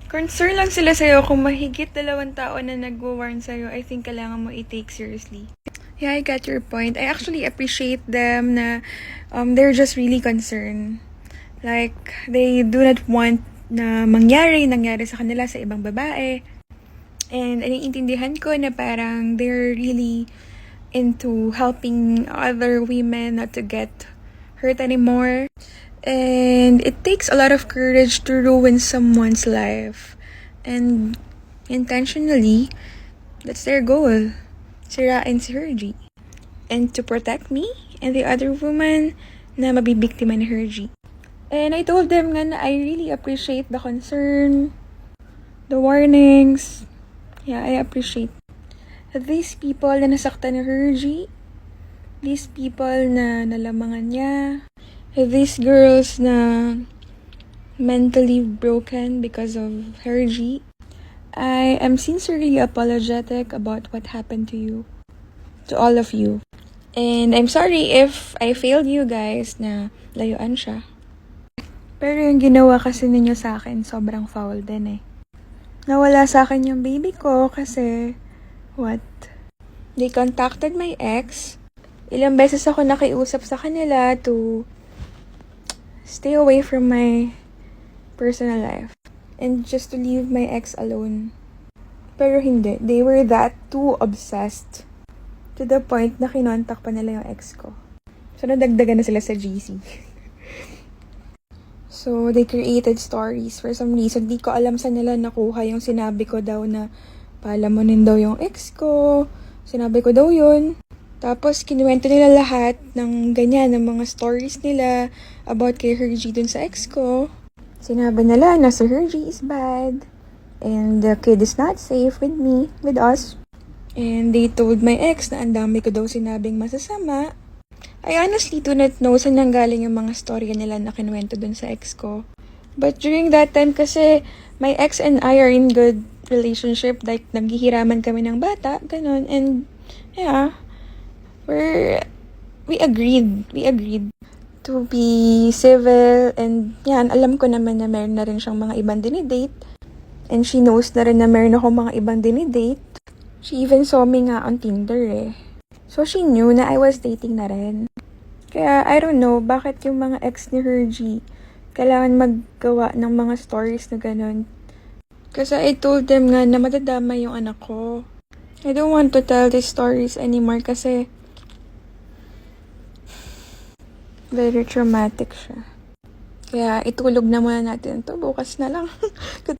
Concern lang sila sa'yo kung mahigit 2 tao na nag-warn sa'yo, I think kailangan mo i-take seriously. Yeah, I get your point. I actually appreciate them na they're just really concerned. Like, they do not want na nangyari sa kanila sa ibang babae. And naiintindihan ko na parang they're really into helping other women not to get hurt anymore. And it takes a lot of courage to ruin someone's life. And intentionally, that's their goal. Sirain si Hergie. And to protect me and the other woman na mabibiktima ni Hergie. And I told them nga na I really appreciate the concern, the warnings. Yeah, I appreciate these people na nasaktan ni Hergie, these people na nalamangan niya, these girls na mentally broken because of Hergie. I am sincerely apologetic about what happened to you, to all of you. And I'm sorry if I failed you guys na layuan siya. Pero yung ginawa kasi ninyo sa akin, sobrang foul din eh. Nawala sa akin yung baby ko kasi, what? They contacted my ex. Ilang beses ako nakiusap sa kanila to stay away from my personal life and just to leave my ex alone. Pero hindi. They were that too obsessed to the point na kinontak pa nila yung ex ko. So, nadagdagan na sila sa GC. So, they created stories. For some reason, di ko alam sa nila nakuha yung sinabi ko daw na palamunin daw yung ex ko. Sinabi ko daw yun. Tapos, kinuwento nila lahat ng ganyan, ng mga stories nila about kay Hergie dun sa ex ko. Sinabi nila na si Hergie is bad. And the kid is not safe with me, with us. And they told my ex na ang dami ko daw sinabing masasama. I honestly do not know saan nanggaling yung mga storya nila na kinuwento dun sa ex ko. But during that time kasi, my ex and I are in good relationship. Like, naghihiraman kami ng bata, ganun. And, yeah, we agreed to be civil. And, yan, alam ko naman na meron na rin siyang mga ibang dinidate. And she knows na rin na meron ako mga ibang dinidate. She even saw me nga on Tinder eh. So, she knew na I was dating na rin. Kaya, I don't know, bakit yung mga ex ni Hergie kailangan maggawa ng mga stories na ganun. Kasi I told them nga na madadama yung anak ko. I don't want to tell these stories anymore kasi very traumatic siya. Kaya, itulog na muna natin to. Bukas na lang.